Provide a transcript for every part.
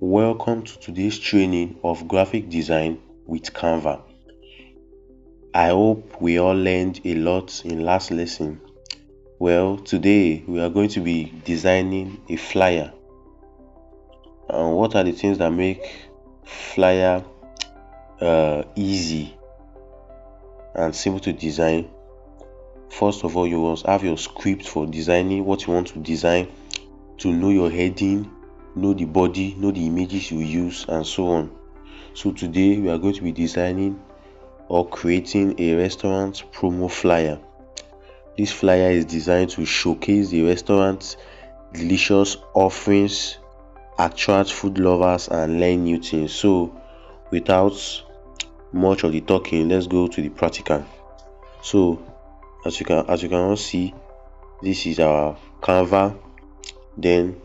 Welcome to today's training of graphic design with Canva. I hope we all learned a lot in last lesson. Well, today we are going to be designing a flyer. And what are the things that make flyer easy and simple to design? First of all, you must have your script for designing what you want to design, to know your heading, know the body, know the images you use, and so on. So today we are going to be designing or creating a restaurant promo flyer. This flyer is designed to showcase the restaurant's delicious offerings, attract food lovers, and learn new things. So without much of the talking, let's go to the practical. So as you can all see, this is our Canva. Then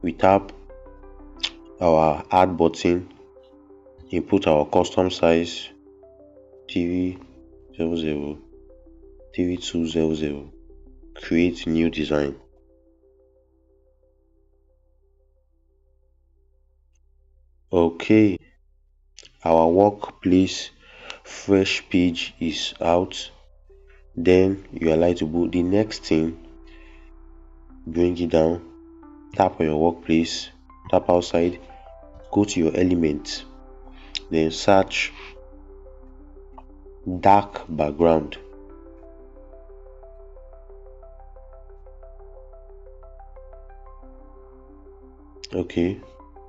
we tap our add button, input our custom size TV00 TV200, create new design. Okay, our workplace fresh page is out. Then you are like to boot the next thing, bring it down, tap on your workplace, tap outside, go to your element, then search dark background. Okay,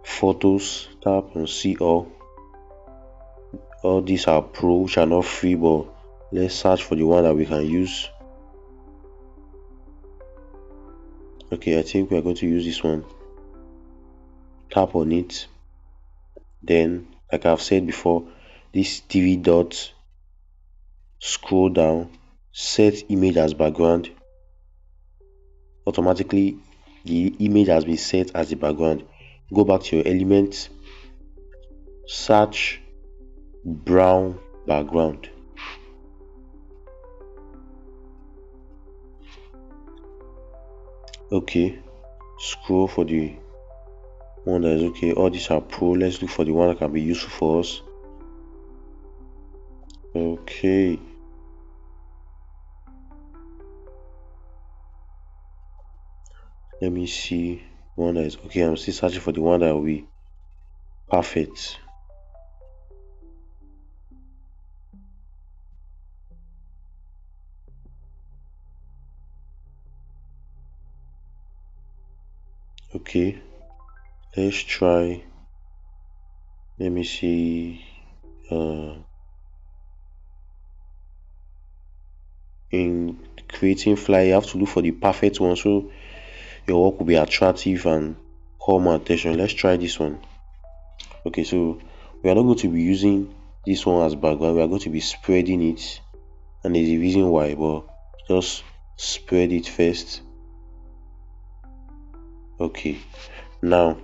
photos, tap on see all these are pro, which are not free, but let's search for the one that we can use. Okay, I think we are going to use this one. Tap on it, then like I've said before, this TV dot, scroll down, set image as background. Automatically the image has been set as the background. Go back to your element, search brown background. Okay, scroll for the one that is okay. All these are pro. Let's look for the one that can be useful for us. Okay, let me see one that is okay. I'm still searching for the one that will be perfect. Okay, let's try. Let me see. In creating flyer, you have to look for the perfect one so your work will be attractive and call more attention. Let's try this one. Okay, so we are not going to be using this one as background. We are going to be spreading it, and there's a reason why, but just spread it first. Okay, now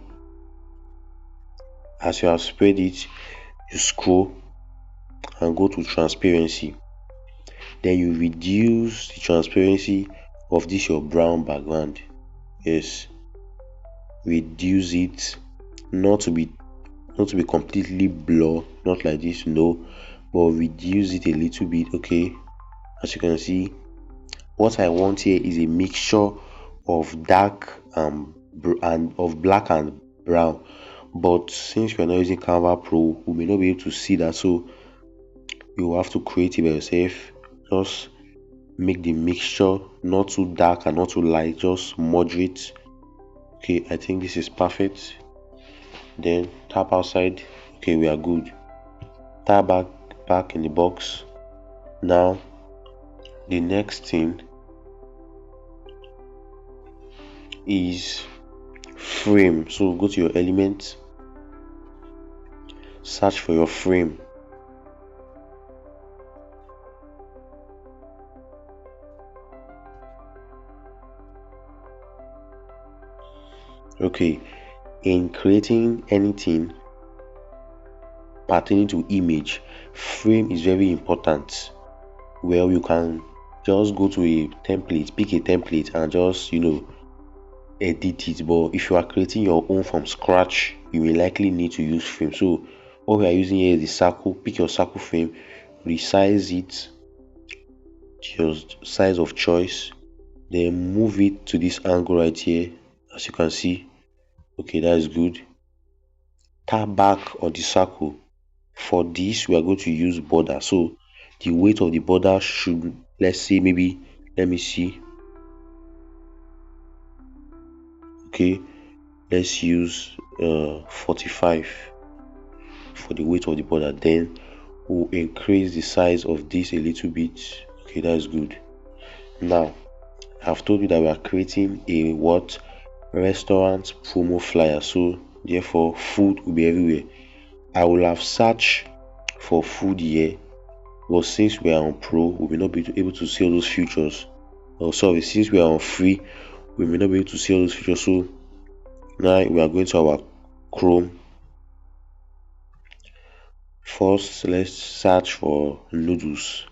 as you have spread it, you scroll and go to transparency. Then you reduce the transparency of this your brown background. Yes, reduce it, not to be completely blur, not like this, no, but reduce it a little bit. Okay, as you can see, what I want here is a mixture of dark and of black and brown, but since we are not using Canva Pro, we may not be able to see that, so you have to create it by yourself. Just make the mixture not too dark and not too light, just moderate. Okay, I think this is perfect. Then tap outside. Okay, we are good. Tap back in the box. Now the next thing is frame. So go to your element, search for your frame. Okay, in creating anything pertaining to image, frame is very important. Well, you can just go to a template, pick a template, and just edit it. But if you are creating your own from scratch, you will likely need to use frame. So what we are using here is the circle. Pick your circle frame, resize it to your size of choice, then move it to this angle right here, as you can see. Okay, that is good. Tap back on the circle. For this, we are going to use border. So the weight of the border should, let's say, maybe, let me see. Okay, let's use 45 for the weight of the border. Then we'll increase the size of this a little bit. Okay, that's good. Now I've told you that we are creating a what? Restaurant promo flyer. So therefore food will be everywhere. I will have searched for food here, but since we are on pro, we will not be able to see all those features. Oh, sorry, since we are on free, we may not be able to see all those features. So now we are going to our Chrome. First, let's search for noodles.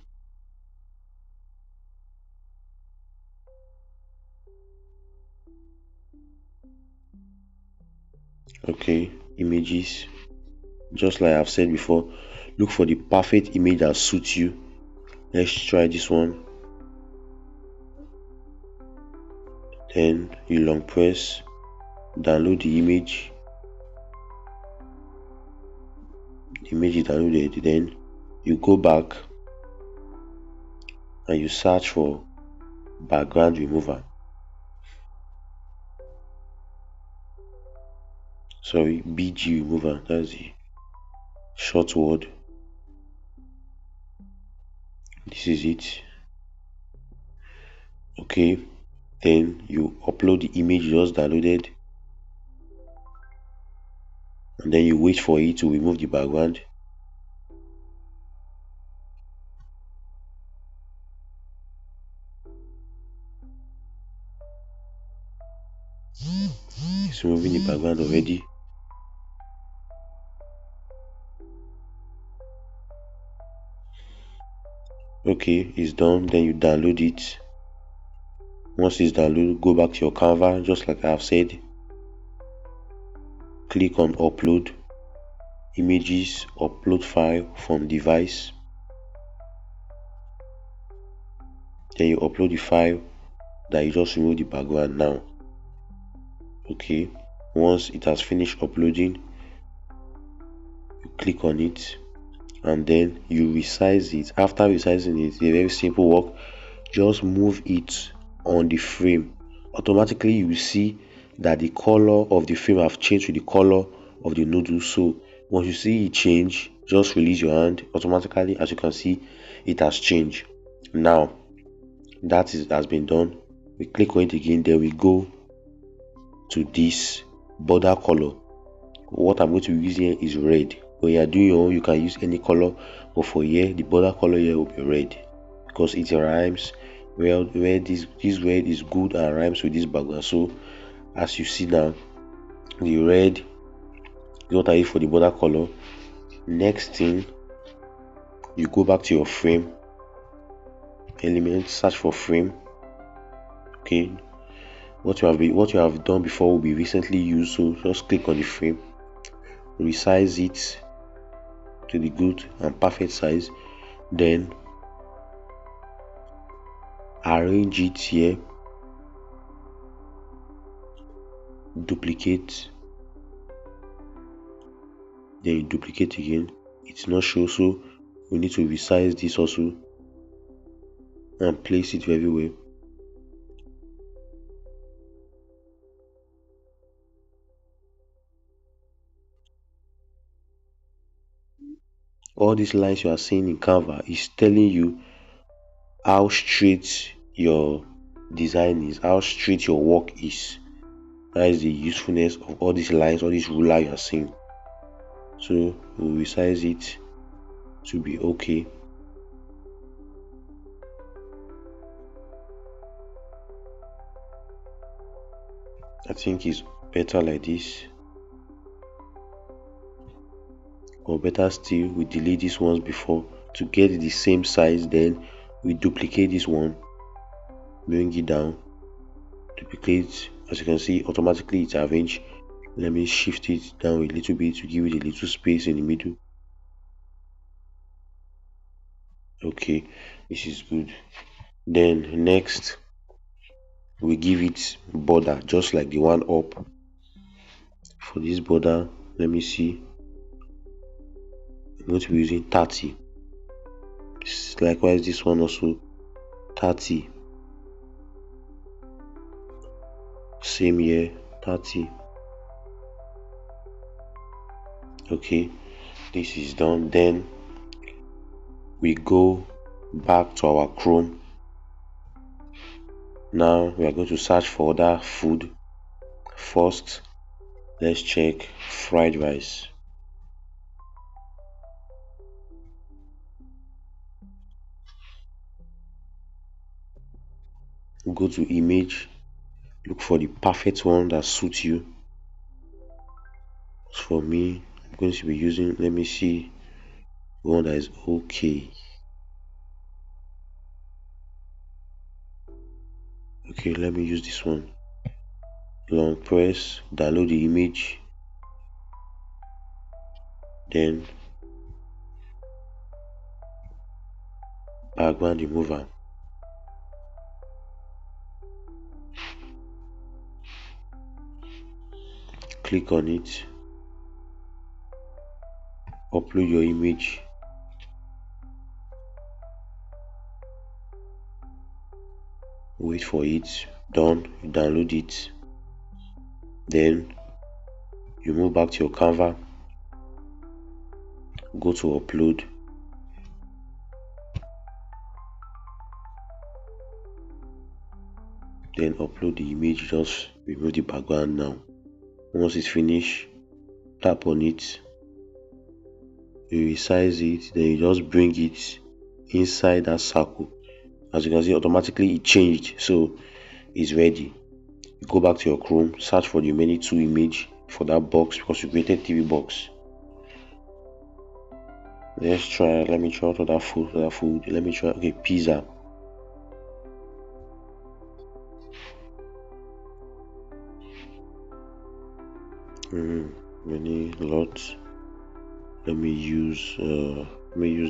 Okay, images. Just like I've said before, look for the perfect image that suits you. Let's try this one. Then you long press, download the image. The image is downloaded. Then you go back and you search for background remover. Sorry, BG remover. That's the short word. This is it. Okay, then you upload the image you just downloaded, and then you wait for it to remove the background. It's removing the background already. Okay, it's done. Then you download it. Once it's downloaded, go back to your Canva, just like I have said. Click on upload images, upload file from device. Then you upload the file that you just removed the background now. Okay, once it has finished uploading, you click on it and then you resize it. After resizing it, it's a very simple work. Just move it on the frame. Automatically you will see that the color of the frame have changed to the color of the noodle. So once you see it change, just release your hand. Automatically, as you can see, it has changed. Now that has been done, we click on it again. Then we go to this border color. What I'm going to use here is red. When you are doing your own, you can use any color, but for here, the border color here will be red because it rhymes. Well, this red is good and rhymes with this background. So as you see now, the red is what I use for the border color. Next thing, you go back to your frame element, search for frame. Okay, what you have done before will be recently used. So just click on the frame, resize it to the good and perfect size, then arrange it here, duplicate, then you duplicate again. It's not show, so we need to resize this also and place it everywhere. All these lines you are seeing in Canva is telling you how straight your design is, how straight your work is. That is the usefulness of all these lines, all these ruler you are seeing. So we'll resize it to be okay. I think it's better like this, or better still, we delete these ones before to get the same size. Then we duplicate this one, bring it down, duplicate As you can see, automatically it's arranged. Let me shift it down a little bit to give it a little space in the middle. Okay, this is good. Then next, we give it border just like the one up. For this border, let me see, I'm going to be using 30. Likewise, this one also 30. Same here, 30. Okay, this is done. Then we go back to our Chrome. Now we are going to search for other food. First, let's check fried rice. Go to image, look for the perfect one that suits you. For me, I'm going to be using, let me see, one that is okay. Okay, let me use this one. Long press, download the image, then background remover. Click on it, upload your image, wait for it, done, you download it, then you move back to your Canva, go to upload, then upload the image, just remove the background now. Once it's finished, tap on it, you resize it, then you just bring it inside that circle. As you can see, automatically it changed, so it's ready. You go back to your Chrome, search for the remaining two image for that box because you created TV box. Let's try, let me try other food, let me try, okay, pizza. Many lots. Let me use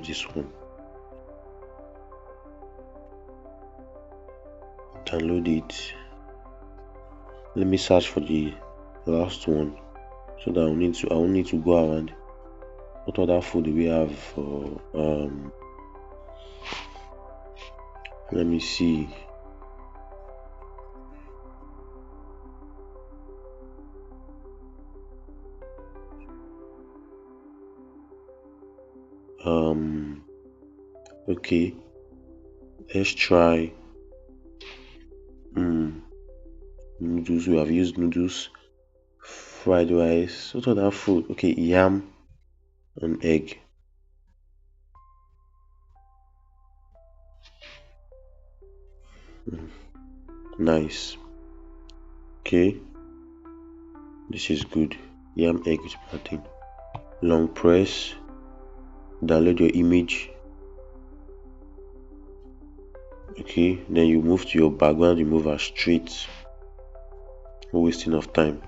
this one. Download it. Let me search for the last one so that I won't need to go around. What other food do we have for let me see. Okay, let's try noodles. We have used noodles, fried rice. What other food? Okay, yam and egg. Nice. Okay, this is good. Yam, egg with plantain. Long press, download your image. Okay, then you move to your background remover straight. No wasting of time.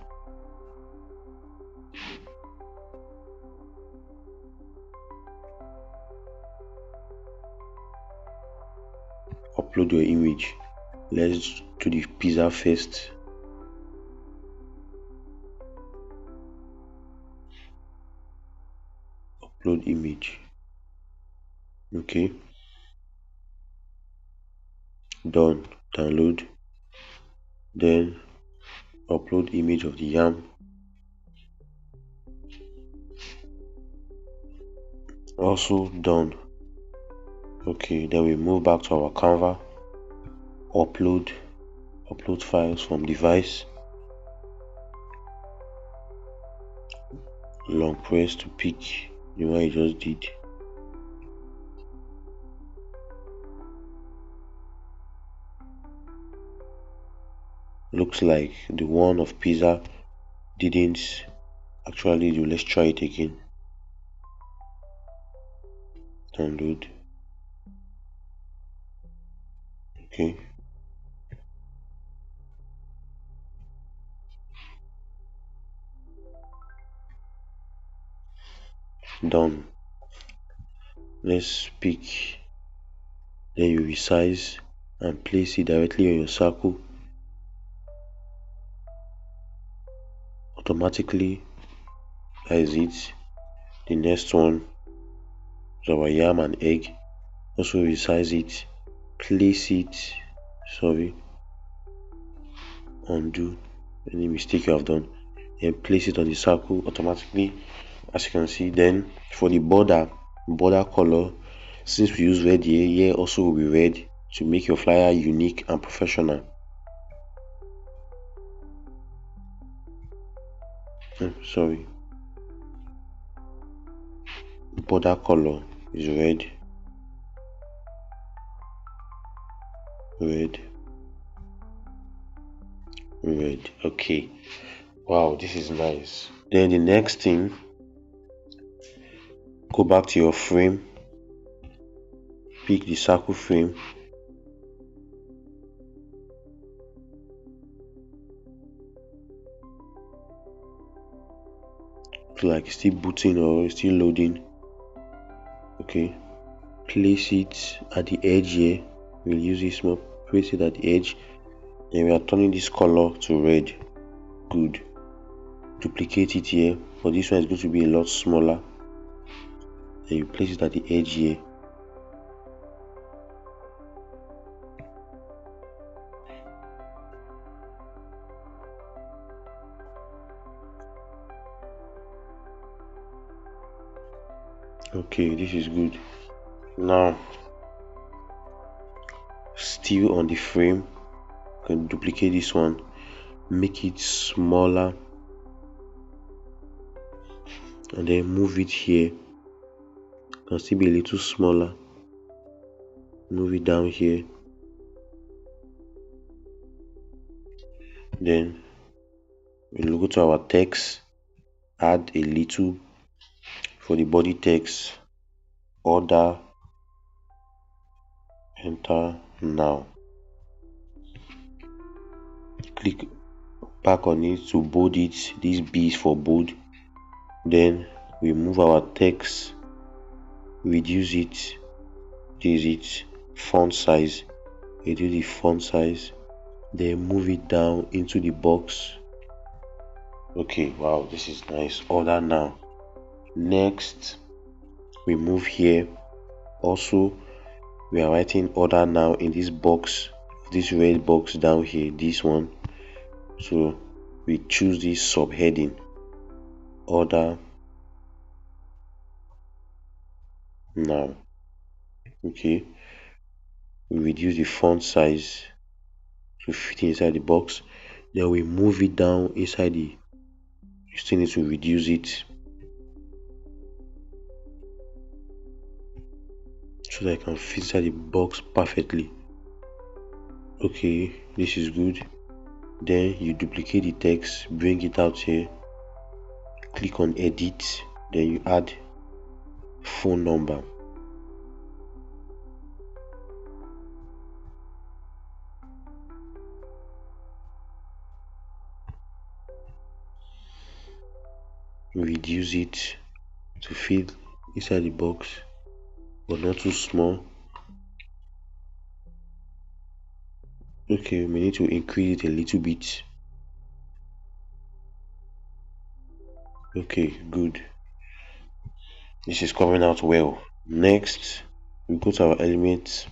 Upload your image. Let's do the pizza first. Upload image. Okay, done. Download, then upload image of the yam. Also done. Okay, then we move back to our Canva. Upload files from device. Long press to pick the one you just did. Looks like the one of pizza didn't actually do. Let's try it again. Download. Okay, Done. Let's pick, then you resize and place it directly on your circle. Automatically, that is it. The next one is our yam and egg. Also resize it, place it, undo any mistake you have done, then place it on the circle automatically, as you can see. Then for the border color, since we use red here also will be red to make your flyer unique and professional. Border color is red. Okay, wow, this is nice. Then the next thing, go back to your frame, pick the circle frame, like still booting or still loading. Okay, place it at the edge here. We'll use this more, place it at the edge, and we are turning this color to red. Good. Duplicate it here, but this one is going to be a lot smaller. Then you place it at the edge here. Okay, this is good. Now, still on the frame, you can duplicate this one, make it smaller, and then move it here. It can still be a little smaller. Move it down here. Then we'll go to our text, add a little for the body text, order, enter now. Click back on it to bold it. This B is for bold. Then we move our text, reduce it, this is it, font size, reduce the font size, then move it down into the box. Okay, wow, this is nice. Order now. Next, we move here. Also, we are writing order now in this box, this red box down here, this one. So we choose this subheading, order now. Okay, we reduce the font size to fit inside the box. Then we move it down inside the, you still need to reduce it so that I can fit inside the box perfectly. Okay, this is good. Then you duplicate the text, bring it out here, click on edit, then you add phone number. Reduce it to fit inside the box, but not too small. Okay, we need to increase it a little bit. Okay, good. This is coming out well. Next, we go to our elements.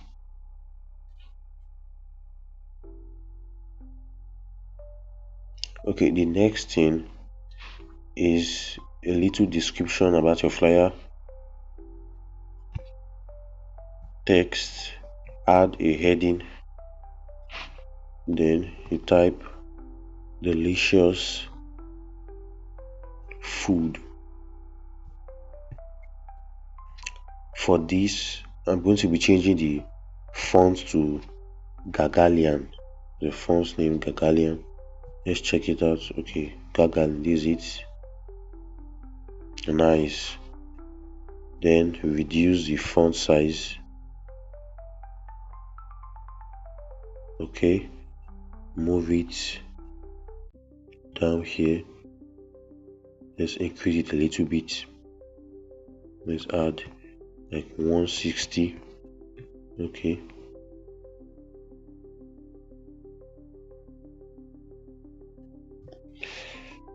Okay, the next thing is a little description about your flyer. Text, add a heading, then you type delicious food. For this, I'm going to be changing the font to Gagalian, the font's name Gagalian. Let's check it out. Okay, Gagalian, this is it. Nice. Then reduce the font size. Okay, move it down here. Let's increase it a little bit. Let's add like 160. Okay.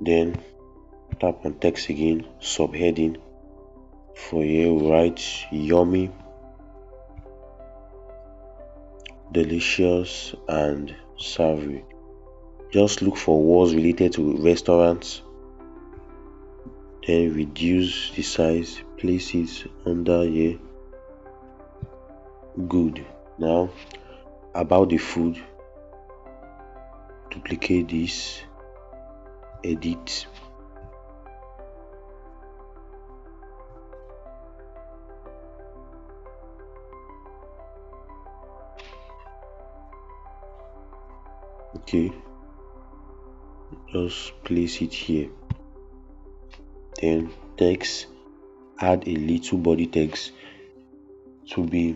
Then tap on text again, subheading. For here we write yummy, delicious, and savory. Just look for words related to restaurants. Then reduce the size, place it under here. Good. Now about the food, duplicate this, edit. Okay, just place it here. Then text, add a little body text to be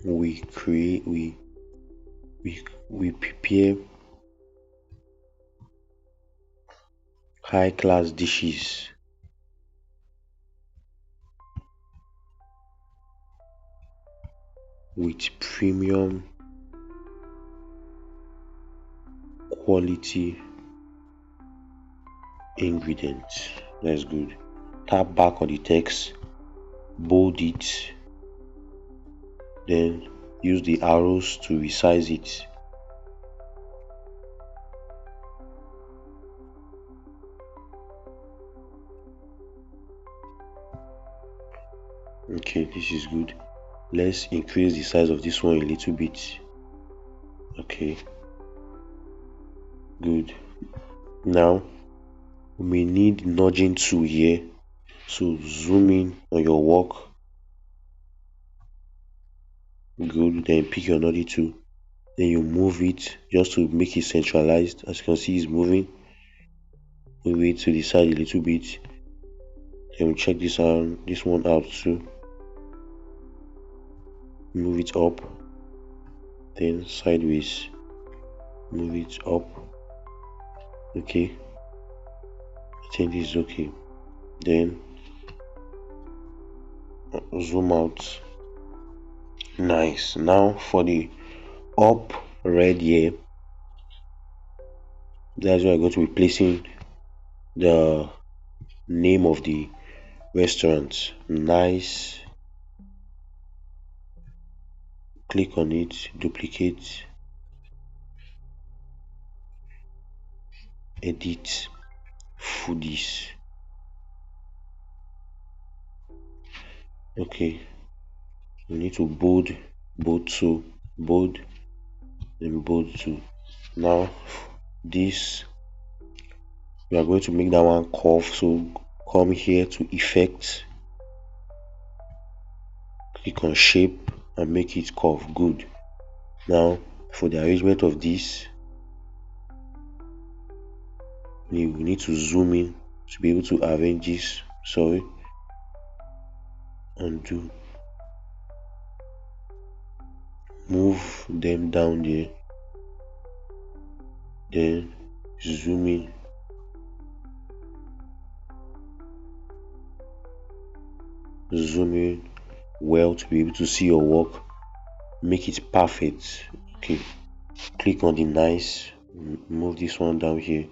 we prepare high class dishes with premium quality ingredients. That's good. Tap back on the text, bold it, then use the arrows to resize it. Okay, this is good. Let's increase the size of this one a little bit. Okay, good. Now we may need nudging tool here, so zoom in on your work. Good. Then pick your nudging tool, then you move it just to make it centralized. As you can see, it's moving. Move it to the side a little bit. Then we check this one out too. Move it up, then sideways, move it up. Okay, I think this is okay. Then zoom out. Nice. Now for the up red here, that's where I'm going to be placing the name of the restaurant. Nice. Click on it, duplicate, edit, foodies. Okay, we need to bold to bold, then bold to. Now this, we are going to make that one curve, so come here to effect, click on shape and make it curve. Good. Now for the arrangement of this, we need to zoom in to be able to arrange this. Sorry, undo, move them down there, then zoom in, well to be able to see your work, make it perfect. Okay, click on the nice, move this one down here,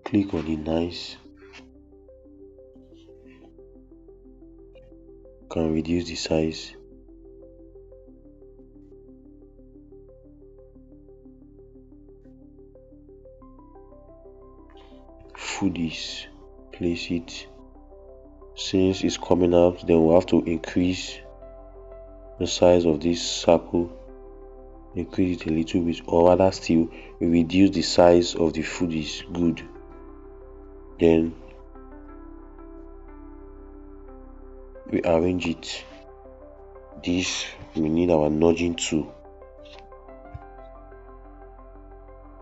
click on the nice, can reduce the size. Foodies, place it. Since it's coming out, then we'll have to increase the size of this circle, increase it a little bit, or rather still reduce the size of the foodies. Good. Then we arrange it. This, we need our nudging tool,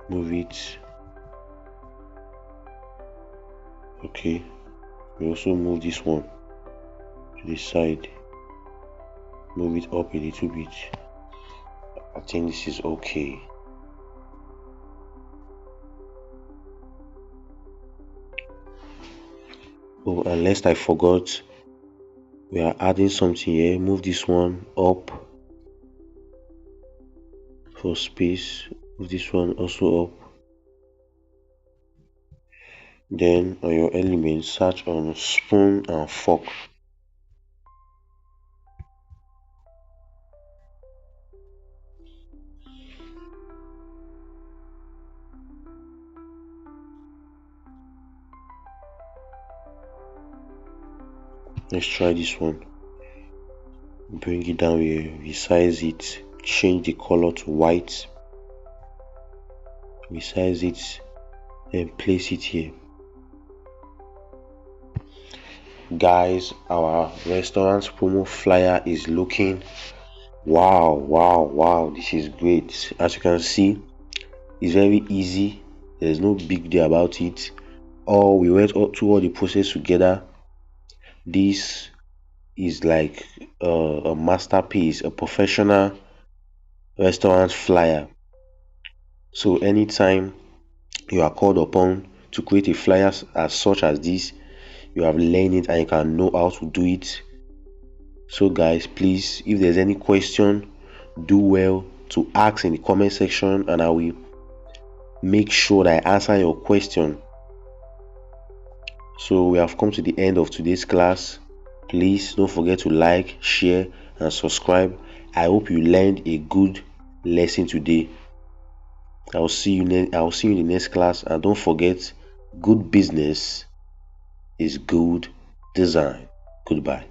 move it. Okay, we also move this one to the side, move it up a little bit. I think this is okay. Oh, and lest I forgot, we are adding something here. Move this one up for space. Move this one also up. Then on your element, search on spoon and fork. Let's try this one. Bring it down here, resize it, change the color to white, resize it, and place it here. Guys, our restaurant promo flyer is looking wow, this is great. As you can see, it's very easy. There's no big deal about it. We went through all the process together. This is like a masterpiece, a professional restaurant flyer. So anytime you are called upon to create a flyer as such as this, you have learned it and you can know how to do it. So guys, please, if there's any question, do well to ask in the comment section and I will make sure that I answer your question. So we have come to the end of today's class. Please don't forget to like, share and subscribe. I hope you learned a good lesson today. I'll see you in the next class, and don't forget, good business is good design. Goodbye.